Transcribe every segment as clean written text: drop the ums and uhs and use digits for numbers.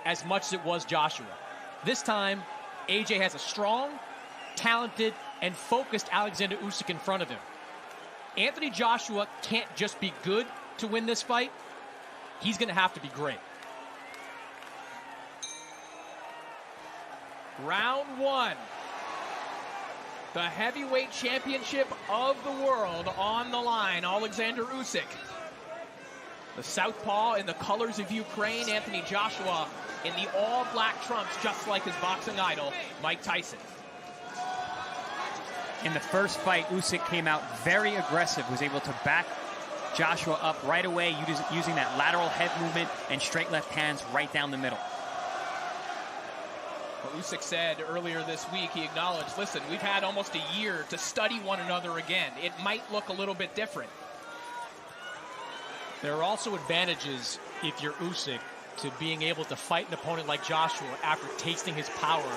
as much as it was Joshua. This time, AJ has a strong, talented, and focused Alexander Usyk in front of him. Anthony Joshua can't just be good to win this fight. He's going to have to be great. Round one. The heavyweight championship of the world on the line. Oleksandr Usyk. The southpaw in the colors of Ukraine. Anthony Joshua in the all-black trunks, just like his boxing idol, Mike Tyson. In the first fight, Usyk came out very aggressive, was able to back Joshua up right away using that lateral head movement and straight left hands right down the middle. Well, Usyk said earlier this week, he acknowledged, listen, we've had almost a year to study one another again. It might look a little bit different. There are also advantages, if you're Usyk, to being able to fight an opponent like Joshua after tasting his power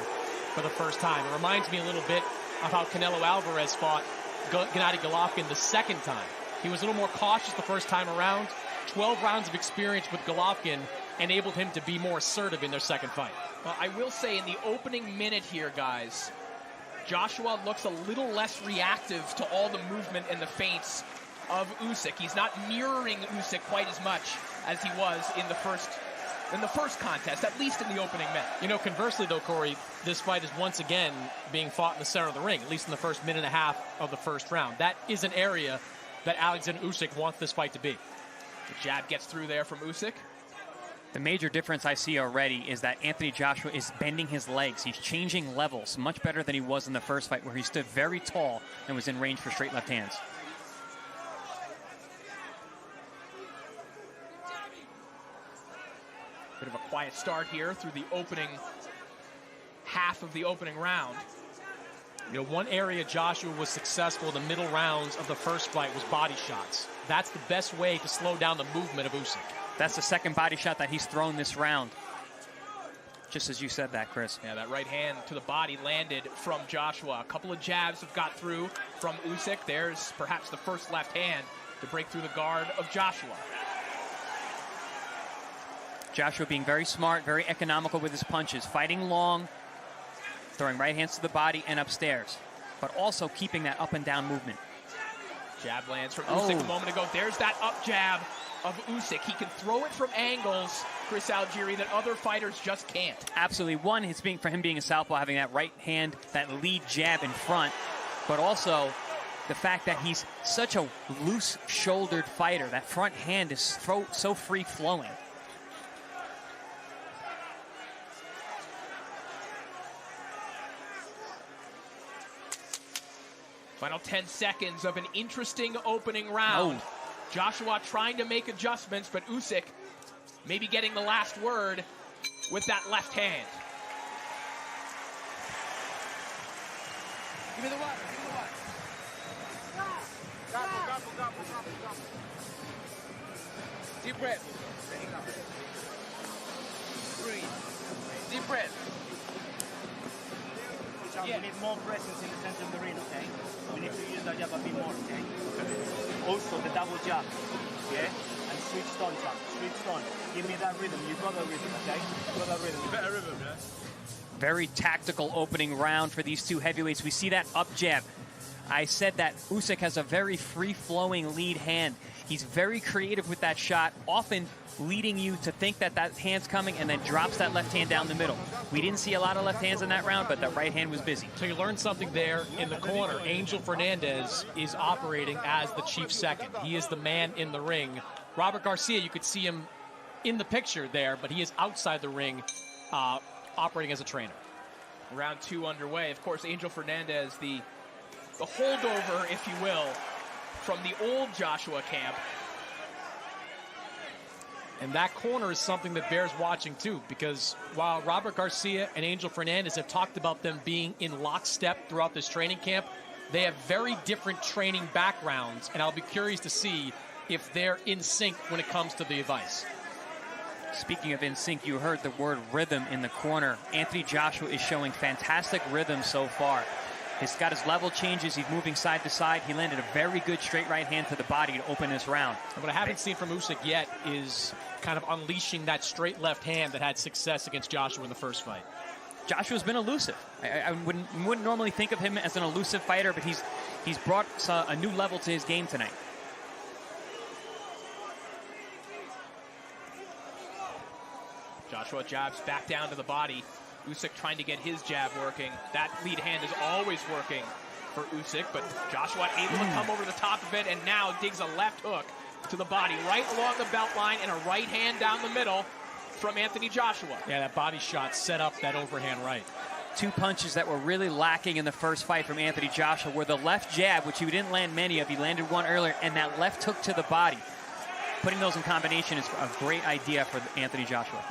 for the first time. It reminds me a little bit of how Canelo Alvarez fought Gennady Golovkin the second time. He was a little more cautious the first time around. 12 rounds of experience with Golovkin enabled him to be more assertive in their second fight. Well, I will say in the opening minute here, guys, Joshua looks a little less reactive to all the movement and the feints of Usyk. He's not mirroring Usyk quite as much as he was in the first contest, at least in the opening minute. You know, conversely, though, Corey, this fight is once again being fought in the center of the ring, at least in the first minute and a half of the first round. That is an area that Alexander Usyk wants this fight to be. The jab gets through there from Usyk. The major difference I see already is that Anthony Joshua is bending his legs. He's changing levels much better than he was in the first fight, where he stood very tall and was in range for straight left hands. Bit of a quiet start here through the opening half of the opening round. You know, one area Joshua was successful in the middle rounds of the first fight was body shots. That's the best way to slow down the movement of Usyk. That's the second body shot that he's thrown this round. Just as you said that, Chris. Yeah, that right hand to the body landed from Joshua. A couple of jabs have got through from Usyk. There's perhaps the first left hand to break through the guard of Joshua. Joshua being very smart, very economical with his punches, fighting long, throwing right hands to the body and upstairs, but also keeping that up and down movement. Jab lands from Usyk a moment ago. There's that up jab of Usyk. He can throw it from angles, Chris Algieri, that other fighters just can't. Absolutely. One, it's for him being a southpaw, having that right hand, that lead jab in front, but also the fact that he's such a loose-shouldered fighter. That front hand is so free-flowing. Final 10 seconds of an interesting opening round. Joshua trying to make adjustments, but Usyk maybe getting the last word with that left hand. Give me the water, give me the water. Gobble. Deep breath. Breathe. Deep breath. We need more presence in the center of the ring, okay? We need to use that jab a bit more, okay? Also, the double jab, okay? And switch on, Chuck. Switch on. Give me that rhythm. You got the rhythm, okay? You got that rhythm. Better rhythm, yeah? Very tactical opening round for these two heavyweights. We see that up jab. I said that Usyk has a very free-flowing lead hand. He's very creative with that shot, often leading you to think that that hand's coming and then drops that left hand down the middle. We didn't see a lot of left hands in that round, but that right hand was busy. So you learned something there in the corner. Angel Fernandez is operating as the chief second. He is the man in the ring. Robert Garcia, you could see him in the picture there, but he is outside the ring operating as a trainer. Round two underway. Of course, Angel Fernandez, the holdover, if you will, from the old Joshua camp. And that corner is something that bears watching, too, because while Robert Garcia and Angel Fernandez have talked about them being in lockstep throughout this training camp, they have very different training backgrounds, and I'll be curious to see if they're in sync when it comes to the advice. Speaking of in sync, you heard the word rhythm in the corner. Anthony Joshua is showing fantastic rhythm so far. He's got his level changes. He's moving side to side. He landed a very good straight right hand to the body to open this round. And what I haven't seen from Usyk yet is kind of unleashing that straight left hand that had success against Joshua in the first fight. Joshua's been elusive. I wouldn't normally think of him as an elusive fighter, but he's brought a new level to his game tonight. Joshua jabs back down to the body. Usyk trying to get his jab working. That lead hand is always working for Usyk, but Joshua able to come over the top of it and now digs a left hook to the body right along the belt line and a right hand down the middle from Anthony Joshua. Yeah, that body shot set up that overhand right. Two punches that were really lacking in the first fight from Anthony Joshua were the left jab, which he didn't land many of. He landed one earlier, and that left hook to the body. Putting those in combination is a great idea for Anthony Joshua.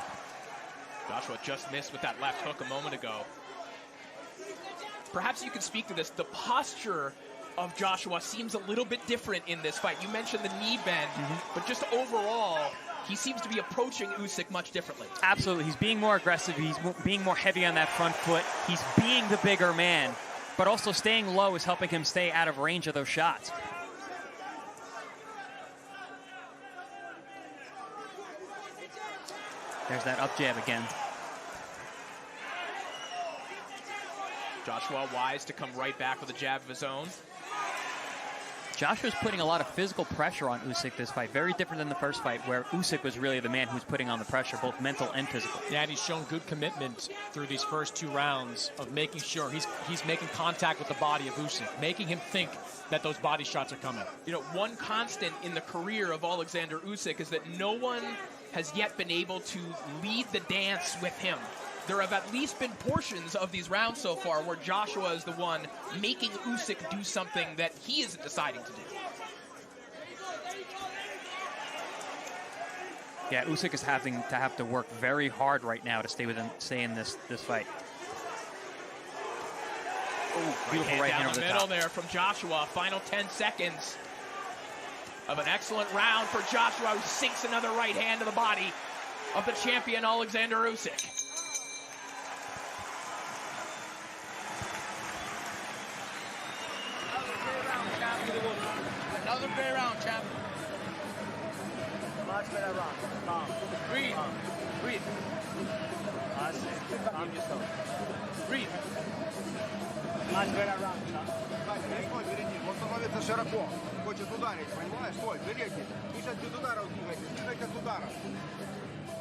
Joshua just missed with that left hook a moment ago. Perhaps you could speak to this. The posture of Joshua seems a little bit different in this fight. You mentioned the knee bend, but just overall, he seems to be approaching Usyk much differently. Absolutely. He's being more aggressive. He's being more heavy on that front foot. He's being the bigger man, but also staying low is helping him stay out of range of those shots. There's that up jab again. Joshua wise to come right back with a jab of his own. Joshua's putting a lot of physical pressure on Usyk this fight. Very different than the first fight, where Usyk was really the man who's putting on the pressure, both mental and physical. Yeah, and he's shown good commitment through these first two rounds of making sure he's making contact with the body of Usyk, making him think that those body shots are coming. You know, one constant in the career of Oleksandr Usyk is that no one has yet been able to lead the dance with him. There have at least been portions of these rounds so far where Joshua is the one making Usyk do something that he isn't deciding to do. Yeah, Usyk is having to work very hard right now to stay in this fight. Oh, beautiful right hand down over the the middle top. there from Joshua. Final 10 seconds of an excellent round for Joshua, who sinks another right hand to the body of the champion Oleksandr Usyk. Another great round, champ. Much better round. Calm. Breathe. Calm. Breathe. That's it. Calm yourself. Breathe. Much better round. Стой, перейди, он становится широко, хочет ударить, понимаешь? Стой, перейди, мешать без ударов двигайся с ударом.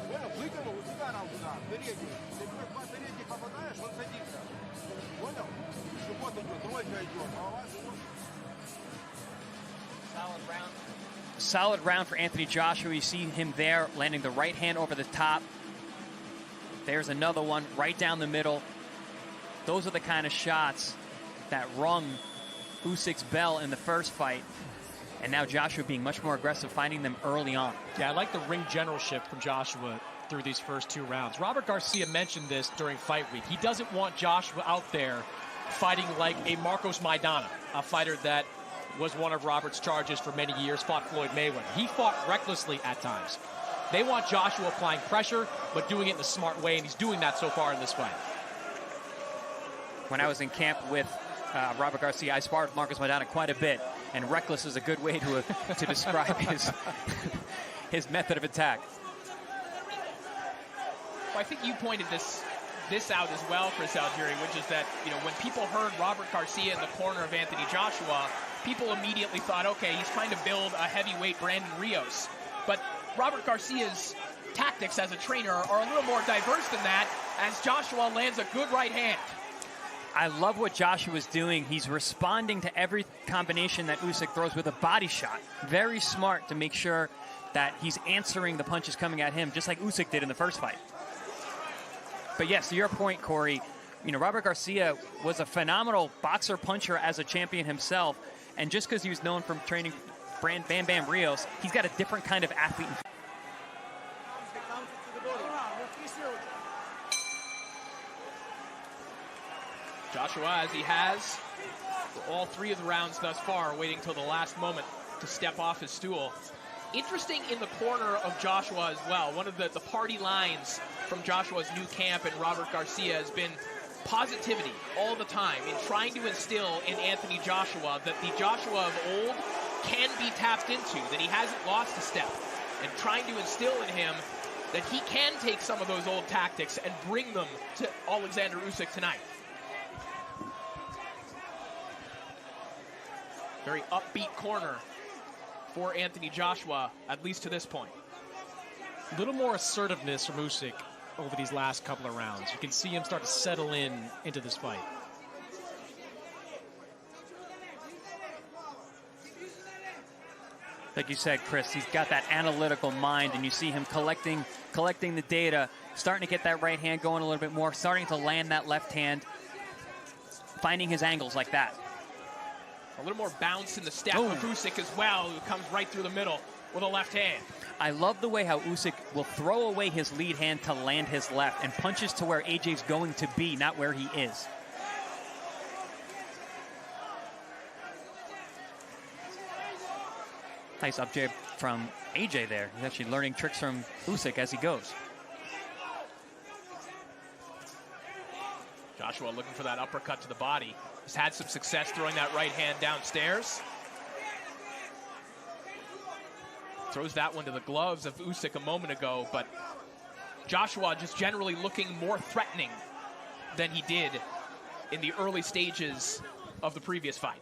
Понял? Вытянул, с ударом туда, перейди. Ты два передних попадаешь, он садится. Понял? Живот идет, тройка идет, голова, живот. Solid round for Anthony Joshua. You see him there landing the right hand over the top. There's another one right down the middle. Those are the kind of shots that rung Usyk's bell in the first fight. And now Joshua being much more aggressive, finding them early on. Yeah, I like the ring generalship from Joshua through these first two rounds. Robert Garcia mentioned this during fight week. He doesn't want Joshua out there fighting like a Marcos Maidana, a fighter that was one of Robert's charges for many years, fought Floyd Mayweather. He fought recklessly at times. They want Joshua applying pressure, but doing it in a smart way, and he's doing that so far in this fight. When I was in camp with Robert Garcia, I sparred Marcos Maidana quite a bit, and reckless is a good way to describe his method of attack. Well, I think you pointed this out as well, Chris Algieri, which is that, you know, when people heard Robert Garcia in the corner of Anthony Joshua, people immediately thought, okay, he's trying to build a heavyweight Brandon Rios. But Robert Garcia's tactics as a trainer are a little more diverse than that, as Joshua lands a good right hand. I love what Joshua's doing. He's responding to every combination that Usyk throws with a body shot. Very smart to make sure that he's answering the punches coming at him, just like Usyk did in the first fight. But yes, to your point, Corey, you know, Robert Garcia was a phenomenal boxer puncher as a champion himself. And just because he was known from training Bam Bam Rios, he's got a different kind of athlete. Joshua, as he has for all three of the rounds thus far, waiting till the last moment to step off his stool. Interesting in the corner of Joshua as well. One of the party lines from Joshua's new camp and Robert Garcia has been positivity all the time in trying to instill in Anthony Joshua that the Joshua of old can be tapped into, that he hasn't lost a step, and trying to instill in him that he can take some of those old tactics and bring them to Oleksandr Usyk tonight. Very upbeat corner for Anthony Joshua, at least to this point. A little more assertiveness from Usyk over these last couple of rounds. You can see him start to settle into this fight. Like you said, Chris, he's got that analytical mind, and you see him collecting the data, starting to get that right hand going a little bit more, starting to land that left hand, finding his angles like that. A little more bounce in the step of Usyk as well, who comes right through the middle with a left hand. I love the way how Usyk will throw away his lead hand to land his left and punches to where AJ's going to be, not where he is. Nice up jab from AJ there. He's actually learning tricks from Usyk as he goes. Joshua looking for that uppercut to the body. He's had some success throwing that right hand downstairs. Throws that one to the gloves of Usyk a moment ago, but Joshua just generally looking more threatening than he did in the early stages of the previous fight.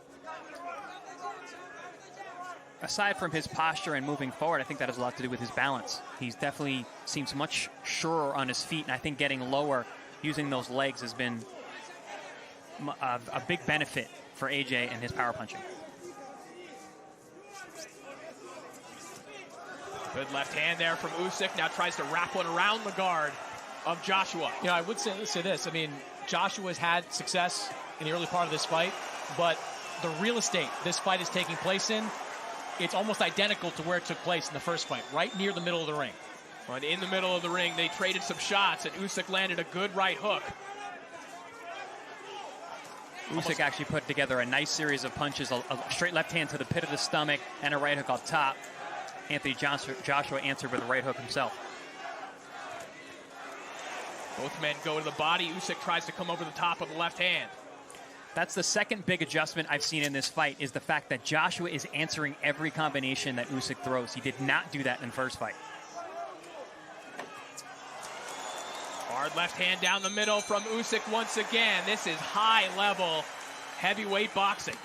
Aside from his posture and moving forward, I think that has a lot to do with his balance. He's definitely seems much surer on his feet, and I think getting lower, using those legs has been a big benefit for AJ and his power punching. Good left hand there from Usyk. Now tries to wrap one around the guard of Joshua. You know, I would say this. I mean, Joshua's had success in the early part of this fight, but the real estate this fight is taking place in, it's almost identical to where it took place in the first fight, right near the middle of the ring. But in the middle of the ring, they traded some shots, and Usyk landed a good right hook. Usyk actually put together a nice series of punches, a straight left hand to the pit of the stomach and a right hook up top. Anthony Joshua answered with a right hook himself. Both men go to the body. Usyk tries to come over the top of the left hand. That's the second big adjustment I've seen in this fight, is the fact that Joshua is answering every combination that Usyk throws. He did not do that in the first fight. Hard left hand down the middle from Usyk once again. This is high-level heavyweight boxing.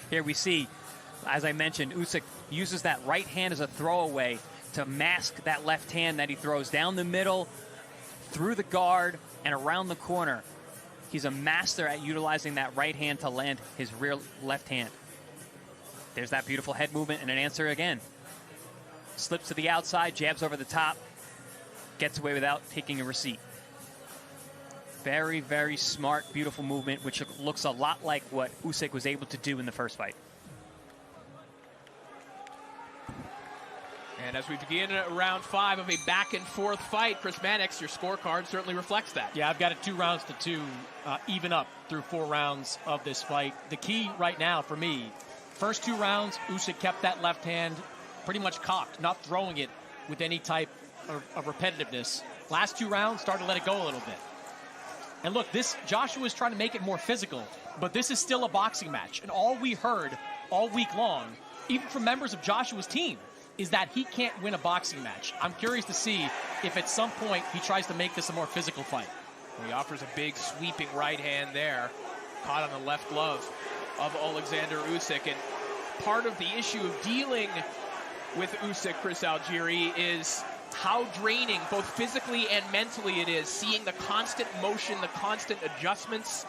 Here we see, as I mentioned, Usyk uses that right hand as a throwaway to mask that left hand that he throws down the middle, through the guard, and around the corner. He's a master at utilizing that right hand to land his rear left hand. There's that beautiful head movement and an answer again. Slips to the outside, jabs over the top, gets away without taking a receipt. Very, very smart, beautiful movement, which looks a lot like what Usyk was able to do in the first fight. And as we begin round 5 of a back-and-forth fight, Chris Mannix, your scorecard certainly reflects that. Yeah, I've got it 2 rounds to 2, even up through 4 rounds of this fight. The key right now for me, first 2 rounds, Usyk kept that left hand pretty much cocked, not throwing it with any type of repetitiveness. Last 2 rounds, started to let it go a little bit. And look, Joshua is trying to make it more physical, but this is still a boxing match. And all we heard all week long, even from members of Joshua's team, is that he can't win a boxing match. I'm curious to see if at some point he tries to make this a more physical fight. He offers a big sweeping right hand there, caught on the left glove of Oleksandr Usyk. And part of the issue of dealing with Usyk, Chris Algieri, is how draining, both physically and mentally, it is, seeing the constant motion, the constant adjustments,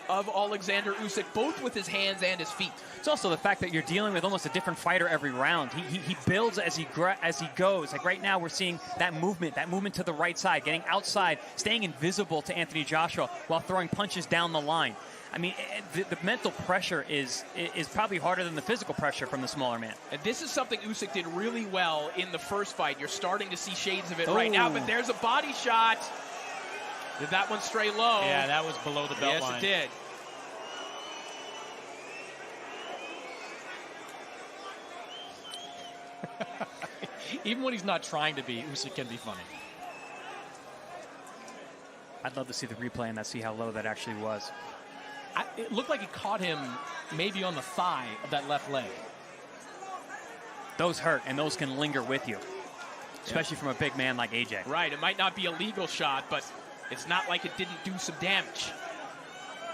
of Oleksandr Usyk, both with his hands and his feet. It's also the fact that you're dealing with almost a different fighter every round. He builds as he goes. Like right now, we're seeing that movement to the right side, getting outside, staying invisible to Anthony Joshua while throwing punches down the line. I mean, the mental pressure is probably harder than the physical pressure from the smaller man. And this is something Usyk did really well in the first fight. You're starting to see shades of it right now, but there's a body shot. Did that one stray low? Yeah, that was below the belt line. Yes, it did. Even when he's not trying to be, Usyk can be funny. I'd love to see the replay and see how low that actually was. It looked like he caught him maybe on the thigh of that left leg. Those hurt, and those can linger with you, especially from a big man like AJ. Right, it might not be a legal shot, but it's not like it didn't do some damage.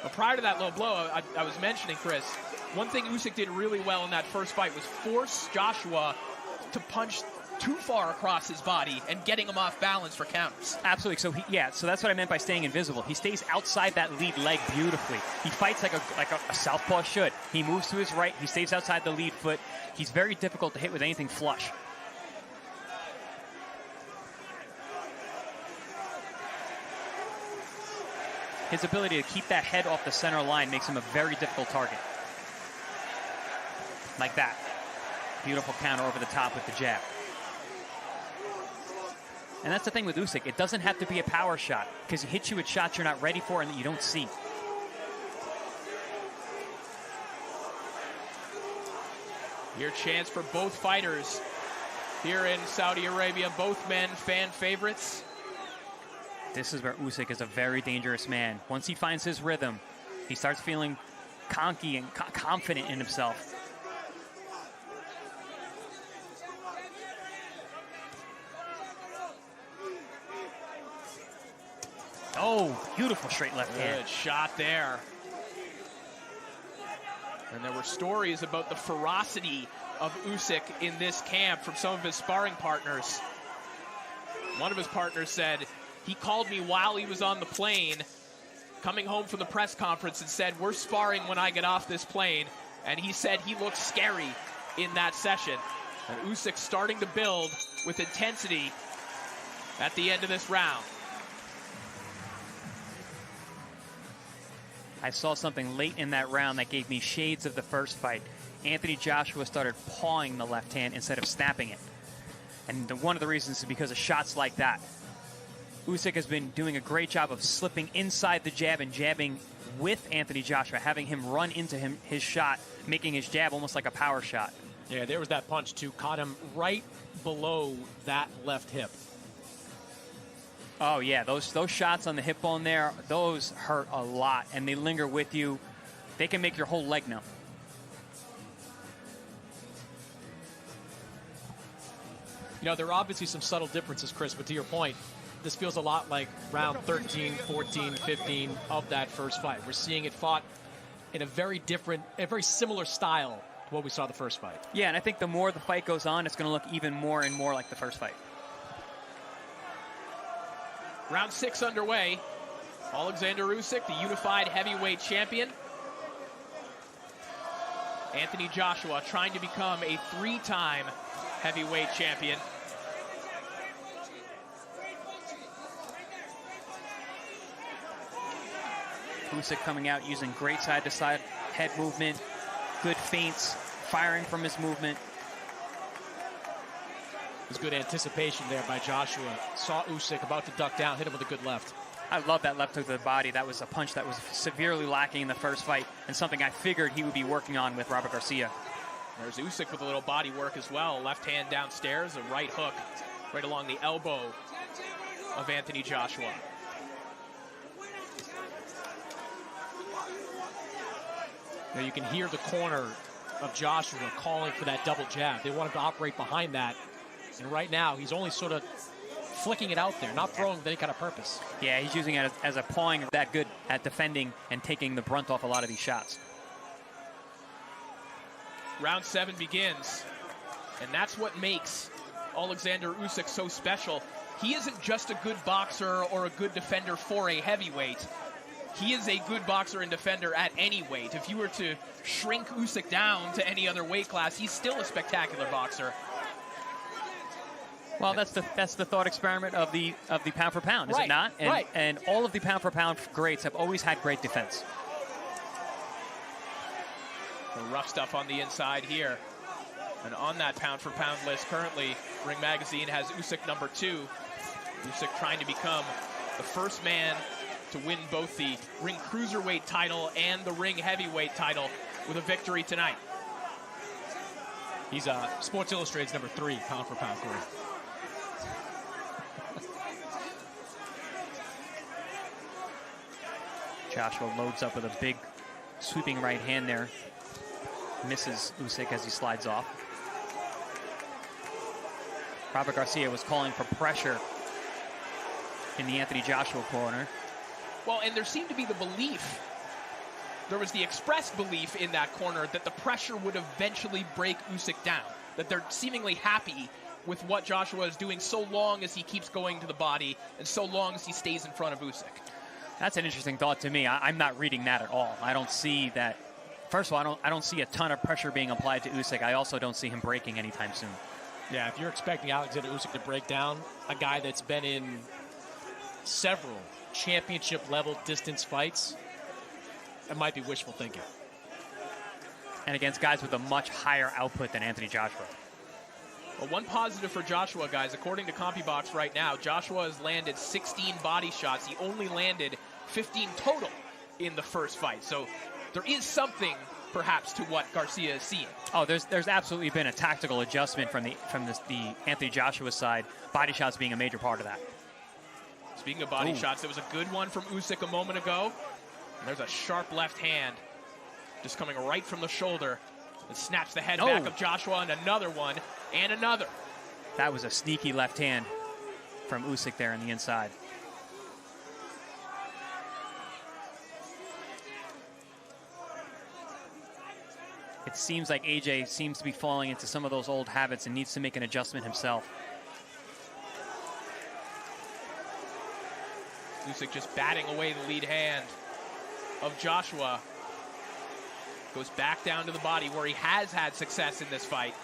But prior to that low blow, I was mentioning, Chris, one thing Usyk did really well in that first fight was force Joshua to punch too far across his body and getting him off balance for counters. Absolutely. So that's what I meant by staying invisible. He stays outside that lead leg beautifully. He fights like a southpaw should. He moves to his right. He stays outside the lead foot. He's very difficult to hit with anything flush. His ability to keep that head off the center line makes him a very difficult target. Like that. Beautiful counter over the top with the jab. And that's the thing with Usyk. It doesn't have to be a power shot because he hits you with shots you're not ready for and that you don't see. Your chance for both fighters here in Saudi Arabia. Both men fan favorites. This is where Usyk is a very dangerous man. Once he finds his rhythm, he starts feeling conky and confident in himself. Oh, beautiful straight left hand. Good shot there. And there were stories about the ferocity of Usyk in this camp from some of his sparring partners. One of his partners said, he called me while he was on the plane, coming home from the press conference, and said, we're sparring when I get off this plane. And he said he looked scary in that session. And Usyk starting to build with intensity at the end of this round. I saw something late in that round that gave me shades of the first fight. Anthony Joshua started pawing the left hand instead of snapping it. And one of the reasons is because of shots like that. Usyk has been doing a great job of slipping inside the jab and jabbing with Anthony Joshua, having him run into his shot, making his jab almost like a power shot. Yeah, there was that punch, too. Caught him right below that left hip. Oh, yeah, those shots on the hip bone there, those hurt a lot, and they linger with you. They can make your whole leg numb. You know, there are obviously some subtle differences, Chris, but to your point, this feels a lot like round 13, 14, 15 of that first fight. We're seeing it fought in a very similar style to what we saw the first fight. Yeah, and I think the more the fight goes on, it's going to look even more and more like the first fight. Round 6 underway. Oleksandr Usyk, the unified heavyweight champion. Anthony Joshua trying to become a 3-time heavyweight champion. Usyk coming out using great side-to-side head movement, good feints, firing from his movement. There's good anticipation there by Joshua. Saw Usyk about to duck down, hit him with a good left. I love that left hook to the body. That was a punch that was severely lacking in the first fight and something I figured he would be working on with Robert Garcia. There's Usyk with a little body work as well. Left hand downstairs, a right hook right along the elbow of Anthony Joshua. Now you can hear the corner of Joshua calling for that double jab. They want him to operate behind that. And right now, he's only sort of flicking it out there, not throwing with any kind of purpose. Yeah, he's using it as a pawing, that good at defending and taking the brunt off a lot of these shots. Round 7 begins, and that's what makes Oleksandr Usyk so special. He isn't just a good boxer or a good defender for a heavyweight. he is a good boxer and defender at any weight. If you were to shrink Usyk down to any other weight class, he's still a spectacular boxer. Well, that's the thought experiment of the pound for pound, is it not? And, right. And all of the pound for pound greats have always had great defense. The rough stuff on the inside here. And on that pound for pound list currently, Ring Magazine has Usyk number 2. Usyk trying to become the first man to win both the ring cruiserweight title and the ring heavyweight title with a victory tonight. He's Sports Illustrated's number 3 pound for pound, Corey. Joshua loads up with a big sweeping right hand there. Misses Usyk as he slides off. Robert Garcia was calling for pressure in the Anthony Joshua corner. Well, and there seemed to be the belief, there was the expressed belief in that corner that the pressure would eventually break Usyk down. That they're seemingly happy with what Joshua is doing so long as he keeps going to the body and so long as he stays in front of Usyk. That's an interesting thought to me. I'm not reading that at all. I don't see that. First of all, I don't see a ton of pressure being applied to Usyk. I also don't see him breaking anytime soon. Yeah, if you're expecting Alexander Usyk to break down, a guy that's been in several championship-level distance fights, it might be wishful thinking. And against guys with a much higher output than Anthony Joshua. Well, one positive for Joshua, guys, according to CompuBox right now, Joshua has landed 16 body shots. He only landed 15 total in the first fight. So there is something, perhaps, to what Garcia is seeing. Oh, there's absolutely been a tactical adjustment from the Anthony Joshua side. Body shots being a major part of that. Speaking of body shots, there was a good one from Usyk a moment ago. And there's a sharp left hand just coming right from the shoulder. It snaps the head back of Joshua, and another one, and another. That was a sneaky left hand from Usyk there on the inside. It seems like AJ seems to be falling into some of those old habits and needs to make an adjustment himself. Usyk just batting away the lead hand of Joshua. Goes back down to the body where he has had success in this fight.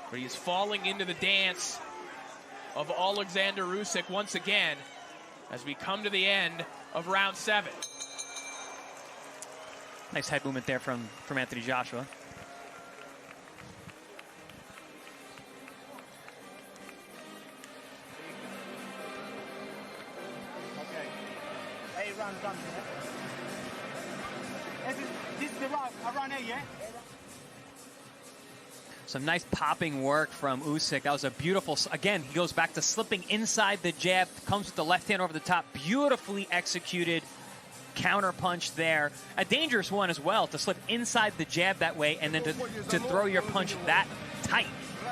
But he's falling into the dance of Oleksandr Usyk once again as we come to the end of round 7. Nice head movement there from Anthony Joshua. Okay. 8 rounds done. This is the round, around 8, yeah? Some nice popping work from Usyk. That was a beautiful, again, he goes back to slipping inside the jab, comes with the left hand over the top, beautifully executed counter punch there. A dangerous one as well, to slip inside the jab that way and then to throw your punch that tight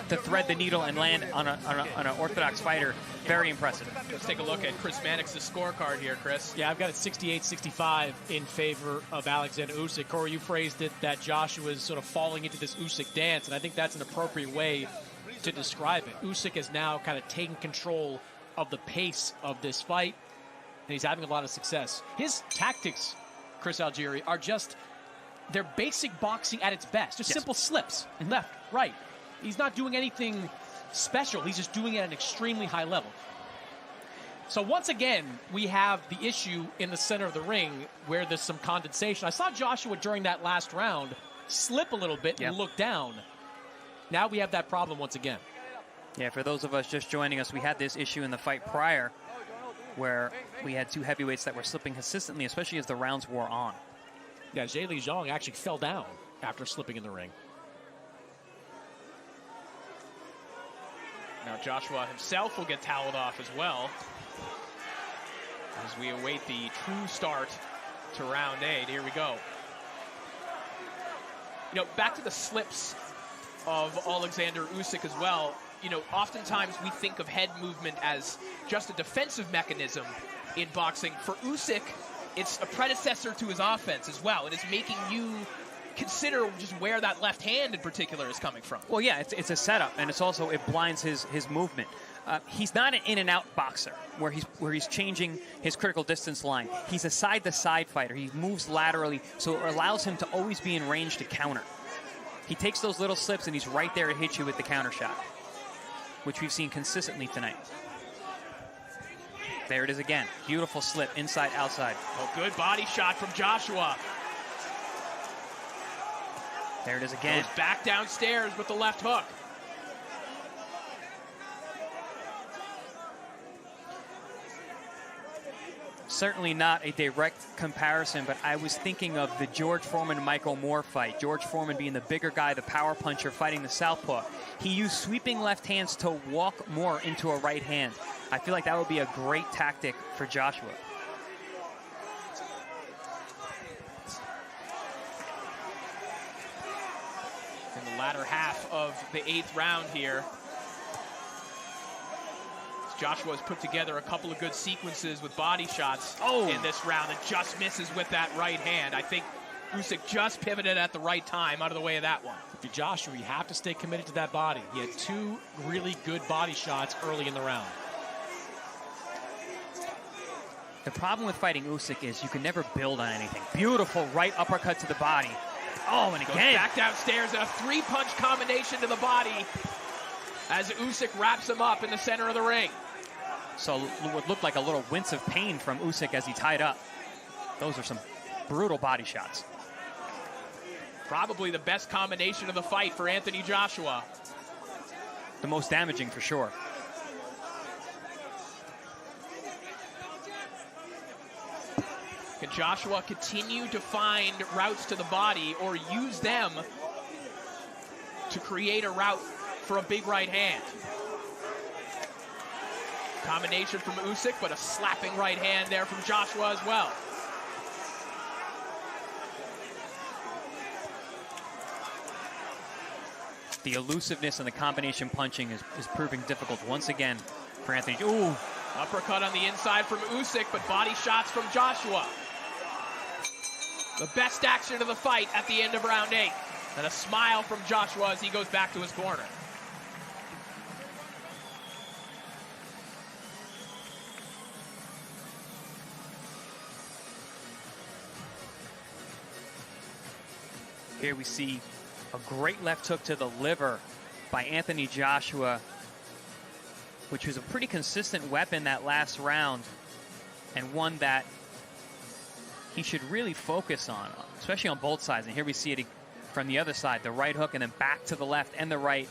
to thread the needle and land on an orthodox fighter. Very impressive. Let's take a look at Chris Mannix's scorecard here, Chris. Yeah, I've got it 68-65 in favor of Alexander Usyk. Corey, you phrased it that Joshua is sort of falling into this Usyk dance, and I think that's an appropriate way to describe it. Usyk is now kind of taking control of the pace of this fight, and he's having a lot of success. His tactics, Chris Algieri, are just, they're basic boxing at its best. Just simple slips, left, right. He's not doing anything special. He's just doing it at an extremely high level. So once again, we have the issue in the center of the ring where there's some condensation. I saw Joshua during that last round slip a little bit and look down. Now we have that problem once again. Yeah, for those of us just joining us, we had this issue in the fight prior where we had two heavyweights that were slipping consistently, especially as the rounds wore on. Yeah, Zheli Zhang actually fell down after slipping in the ring. Now Joshua himself will get toweled off as well as we await the true start to round 8. Here we go. You know, back to the slips of Oleksandr Usyk as well. You know, oftentimes we think of head movement as just a defensive mechanism in boxing. For Usyk, it's a predecessor to his offense as well. It is making you consider just where that left hand in particular is coming from. Well, yeah, it's a setup, and it's also, it blinds his movement. he's not an in-and-out boxer where he's changing his critical distance line. He's a side-to-side fighter. He moves laterally, so it allows him to always be in range to counter. He takes those little slips, and he's right there to hit you with the counter shot, which we've seen consistently tonight. There it is again. Beautiful slip, inside, outside. Oh, good body shot from Joshua. There it is again. Goes back downstairs with the left hook. Certainly not a direct comparison, but I was thinking of the George Foreman-Michael Moore fight. George Foreman being the bigger guy, the power puncher, fighting the southpaw. He used sweeping left hands to walk Moore into a right hand. I feel like that would be a great tactic for Joshua. In the latter half of the 8th round here, Joshua's put together a couple of good sequences with body shots in this round and just misses with that right hand. I think Usyk just pivoted at the right time out of the way of that one. If you're Joshua, you have to stay committed to that body. He had 2 really good body shots early in the round. The problem with fighting Usyk is you can never build on anything. Beautiful right uppercut to the body. Oh, and Goes again. back downstairs, and a 3-punch combination to the body as Usyk wraps him up in the center of the ring. So it would look like a little wince of pain from Usyk as he tied up. Those are some brutal body shots. Probably the best combination of the fight for Anthony Joshua. The most damaging for sure. Can Joshua continue to find routes to the body or use them to create a route for a big right hand? Combination from Usyk, but a slapping right hand there from Joshua as well. The elusiveness and the combination punching is proving difficult once again for Anthony. Ooh. Uppercut on the inside from Usyk, but body shots from Joshua. The best action of the fight at the end of round 8. And a smile from Joshua as he goes back to his corner. Here we see a great left hook to the liver by Anthony Joshua, which was a pretty consistent weapon that last round, and one that he should really focus on, especially on both sides. And here we see it from the other side, the right hook and then back to the left and the right.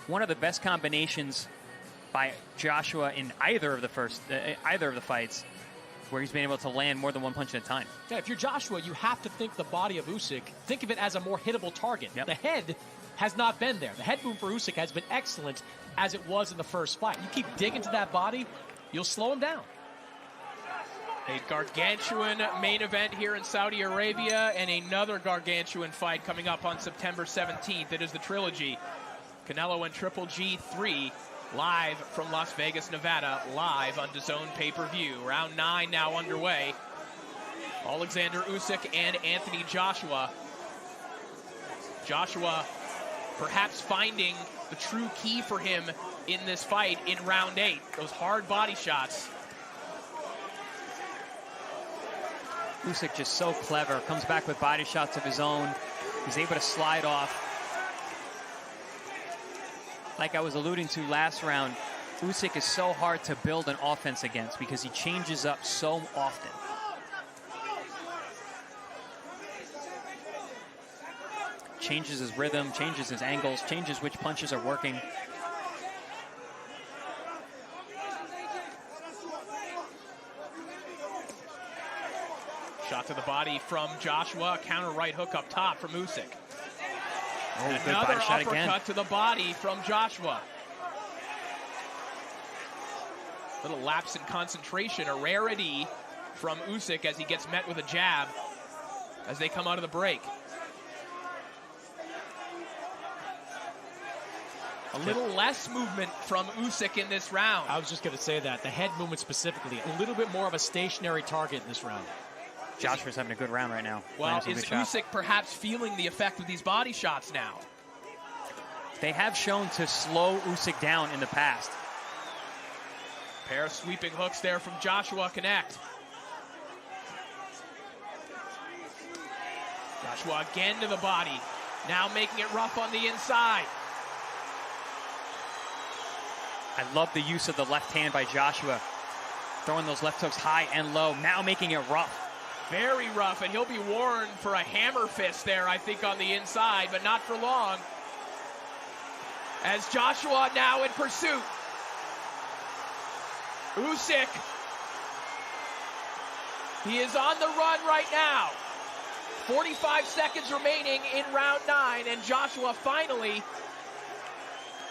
One of the best combinations by Joshua in either of the fights, where he's been able to land more than one punch at a time. Yeah, if you're Joshua, you have to think the body of Usyk, think of it as a more hittable target. Yep. The head has not been there. The head movement for Usyk has been excellent as it was in the first fight. You keep digging to that body, you'll slow him down. A gargantuan main event here in Saudi Arabia, and another gargantuan fight coming up on September 17th. It is the trilogy, Canelo and Triple G 3, live from Las Vegas, Nevada, live on DAZN pay-per-view. Round 9 now underway. Oleksandr Usyk and Anthony Joshua. Joshua perhaps finding the true key for him in this fight in round 8. Those hard body shots. Usyk just so clever, comes back with body shots of his own. He's able to slide off. Like I was alluding to last round, Usyk is so hard to build an offense against because he changes up so often. Changes his rhythm, changes his angles, changes which punches are working. Shot to the body from Joshua, counter right hook up top from Usyk. Oh, good Another body shot uppercut again. to the body from Joshua. Little lapse in concentration, a rarity from Usyk as he gets met with a jab as they come out of the break. A little less movement from Usyk in this round. I was just going to say that. The head movement specifically, a little bit more of a stationary target in this round. Joshua's having a good round right now. Well, is Usyk perhaps feeling the effect of these body shots now? They have shown to slow Usyk down in the past. Pair of sweeping hooks there from Joshua connect. Joshua again to the body. Now making it rough on the inside. I love the use of the left hand by Joshua. Throwing those left hooks high and low. Now making it rough. Very rough, and he'll be warned for a hammer fist there, I think, on the inside, but not for long. As Joshua now in pursuit. Usyk. He is on the run right now. 45 seconds remaining in round 9, and Joshua finally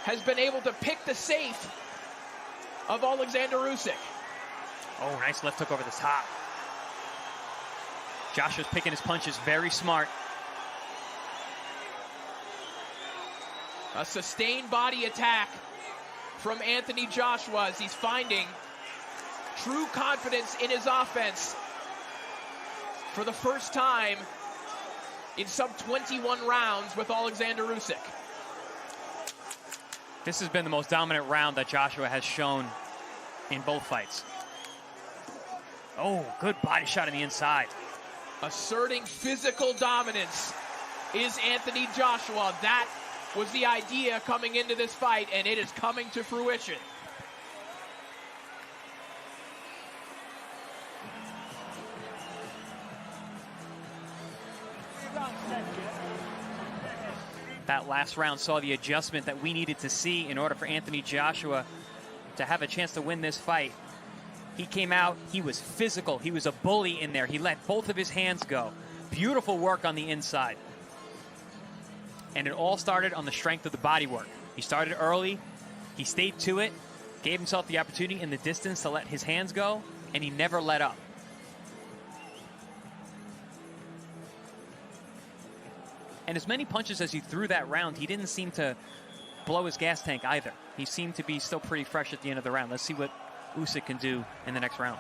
has been able to pick the safe of Oleksandr Usyk. Oh, nice left hook over the top. Joshua's picking his punches very smart. A sustained body attack from Anthony Joshua as he's finding true confidence in his offense for the first time in some 21 rounds with Oleksandr Usyk. This has been the most dominant round that Joshua has shown in both fights. Oh, good body shot on the inside. Asserting physical dominance is Anthony Joshua. That was the idea coming into this fight, and it is coming to fruition. That last round saw the adjustment that we needed to see in order for Anthony Joshua to have a chance to win this fight. He came out, he was physical, he was a bully in there. He let both of his hands go. Beautiful work on the inside. And it all started on the strength of the body work. He started early, he stayed to it, gave himself the opportunity in the distance to let his hands go, and he never let up. And as many punches as he threw that round, he didn't seem to blow his gas tank either. He seemed to be still pretty fresh at the end of the round. Let's see what Usyk can do in the next round.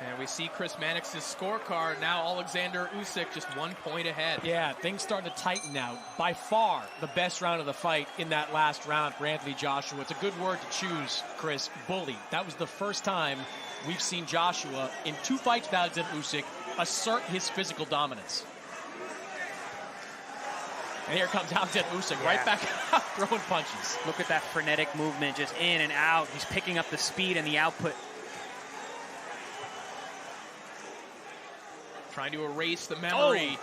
And we see Chris Mannix's scorecard. Now Oleksandr Usyk just 1 point ahead. Yeah, things starting to tighten now. By far the best round of the fight in that last round for Anthony Joshua. It's a good word to choose, Chris. Bully. That was the first time we've seen Joshua in 2 fights with Oleksandr Usyk assert his physical dominance. And here comes Oleksandr Usyk, right back out throwing punches. Look at that frenetic movement, just in and out. He's picking up the speed and the output. Trying to erase the memory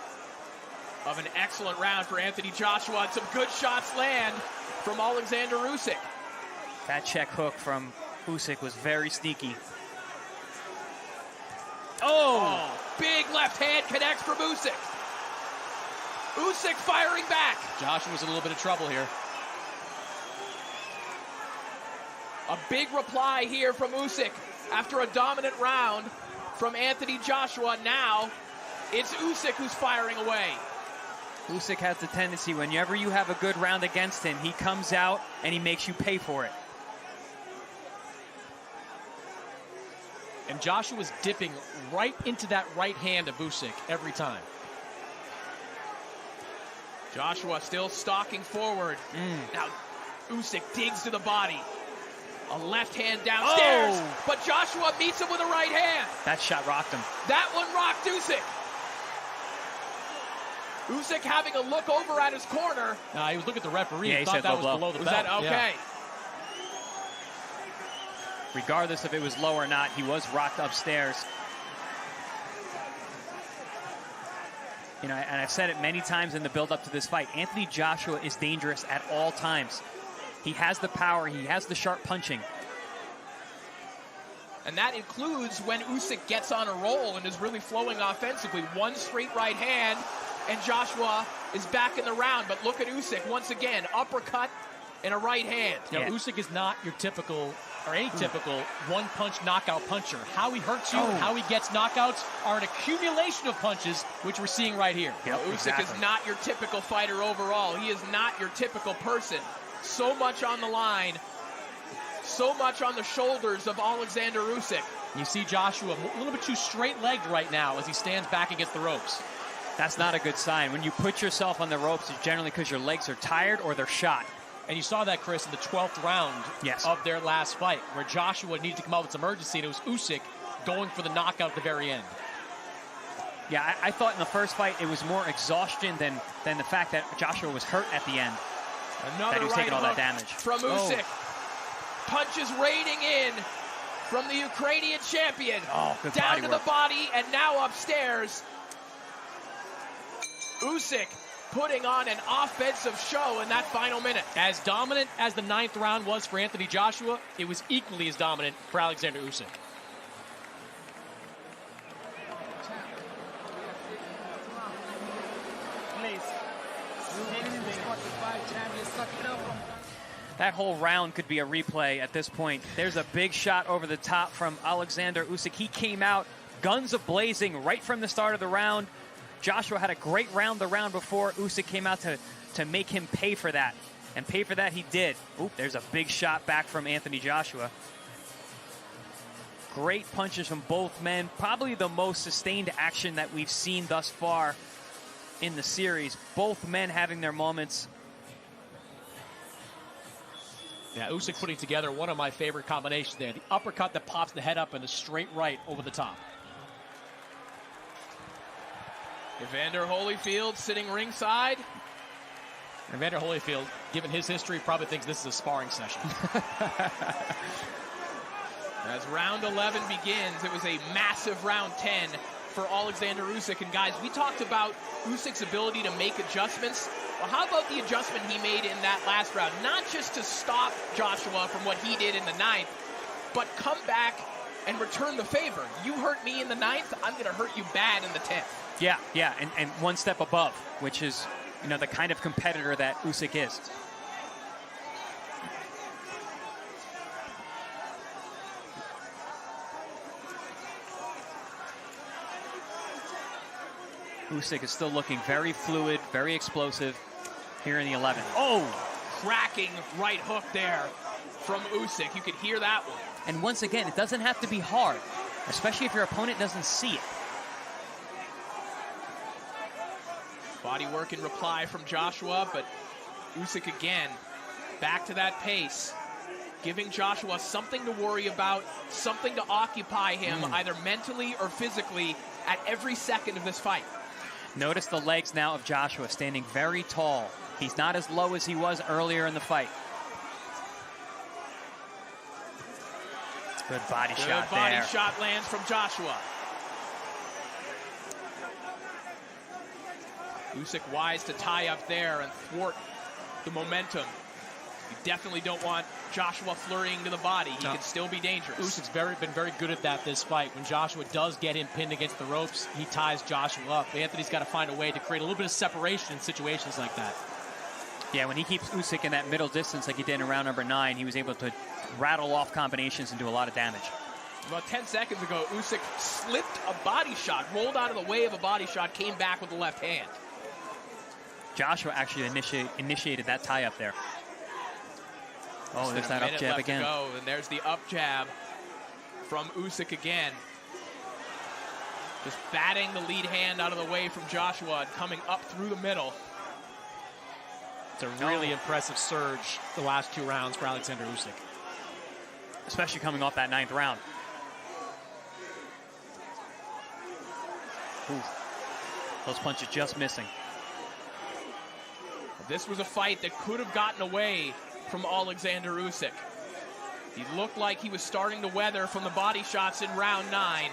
of an excellent round for Anthony Joshua. And some good shots land from Oleksandr Usyk. That check hook from Usyk was very sneaky. Oh, big left hand connects from Usyk. Usyk firing back. Joshua's in a little bit of trouble here. A big reply here from Usyk after a dominant round from Anthony Joshua. Now it's Usyk who's firing away. Usyk has the tendency, whenever you have a good round against him, he comes out and he makes you pay for it. And Joshua's dipping right into that right hand of Usyk every time. Joshua still stalking forward. Now Usyk digs to the body. A left hand downstairs, but Joshua meets him with a right hand. That shot rocked him. That one rocked Usyk. Usyk having a look over at his corner. He was looking at the referee. Yeah, He thought said that was low blow. below the Was belt. that okay? Yeah. Regardless if it was low or not, he was rocked upstairs. You know, and I've said it many times in the build-up to this fight, Anthony Joshua is dangerous at all times. He has the power, he has the sharp punching. And that includes when Usyk gets on a roll and is really flowing offensively. One straight right hand, and Joshua is back in the round. But look at Usyk once again, uppercut and a right hand. Yeah. Usyk is not your typical, or any typical, one-punch knockout puncher. How he hurts you and how he gets knockouts are an accumulation of punches, which we're seeing right here. Usyk is not your typical fighter overall. He is not your typical person. So much on the line, so much on the shoulders of Oleksandr Usyk. You see Joshua a little bit too straight-legged right now as he stands back against the ropes. That's not a good sign. When you put yourself on the ropes, it's generally because your legs are tired or they're shot. And you saw that, Chris, in the 12th round of their last fight, where Joshua needed to come out with some urgency, and it was Usyk going for the knockout at the very end. Yeah, I thought in the first fight it was more exhaustion than the fact that Joshua was hurt at the end. Another that he was taking all that damage. From Usyk. Punches raining in from the Ukrainian champion. Oh, good down body to work. the body and now upstairs. Usyk putting on an offensive show in that final minute. As dominant as the 9th round was for Anthony Joshua, it was equally as dominant for Oleksandr Usyk. That whole round could be a replay at this point. There's a big shot over the top from Oleksandr Usyk. He came out guns a-blazing right from the start of the round. Joshua had a great round the round before. Usyk came out to make him pay for that. And pay for that he did. Oop, there's a big shot back from Anthony Joshua. Great punches from both men. Probably the most sustained action that we've seen thus far in the series. Both men having their moments. Yeah, Usyk putting together one of my favorite combinations there. The uppercut that pops the head up and the straight right over the top. Evander Holyfield sitting ringside. Evander Holyfield, given his history, probably thinks this is a sparring session. As round 11 begins, it was a massive round 10 for Oleksandr Usyk. And guys, we talked about Usyk's ability to make adjustments. Well, how about the adjustment he made in that last round? Not just to stop Joshua from what he did in the 9th, but come back and return the favor. You hurt me in the 9th, I'm going to hurt you bad in the 10th. Yeah, and one step above, which is, you know, the kind of competitor that Usyk is. Usyk is still looking very fluid, very explosive here in the 11th. Oh, cracking right hook there from Usyk. You could hear that one. And once again, it doesn't have to be hard, especially if your opponent doesn't see it. Body work in reply from Joshua, but Usyk again, back to that pace, giving Joshua something to worry about, something to occupy him, either mentally or physically, at every second of this fight. Notice the legs now of Joshua standing very tall. He's not as low as he was earlier in the fight. Good body shot there. Good body shot lands from Joshua. Usyk wise to tie up there and thwart the momentum. You definitely don't want Joshua flurrying to the body. He can still be dangerous. Usyk's been very good at that this fight. When Joshua does get him pinned against the ropes, he ties Joshua up. Anthony's got to find a way to create a little bit of separation in situations like that. Yeah, when he keeps Usyk in that middle distance like he did in round number 9, he was able to rattle off combinations and do a lot of damage. About 10 seconds ago, Usyk slipped a body shot, rolled out of the way of a body shot, came back with the left hand. Joshua actually initiated that tie-up there. Oh, there's that up jab again. Go, and there's the up jab from Usyk again. Just batting the lead hand out of the way from Joshua and coming up through the middle. It's a really impressive surge the last 2 rounds for Oleksandr Usyk. Especially coming off that 9th round. Ooh. Those punches just missing. This was a fight that could have gotten away from Oleksandr Usyk. He looked like he was starting to weather from the body shots in round 9.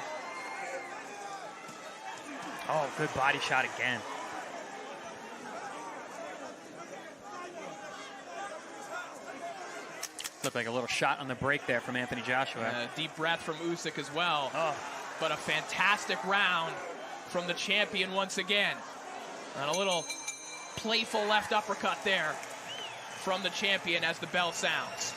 Oh, good body shot again. Looked like a little shot on the break there from Anthony Joshua. A deep breath from Usyk as well. Oh. But a fantastic round from the champion once again. And a little playful left uppercut there from the champion as the bell sounds.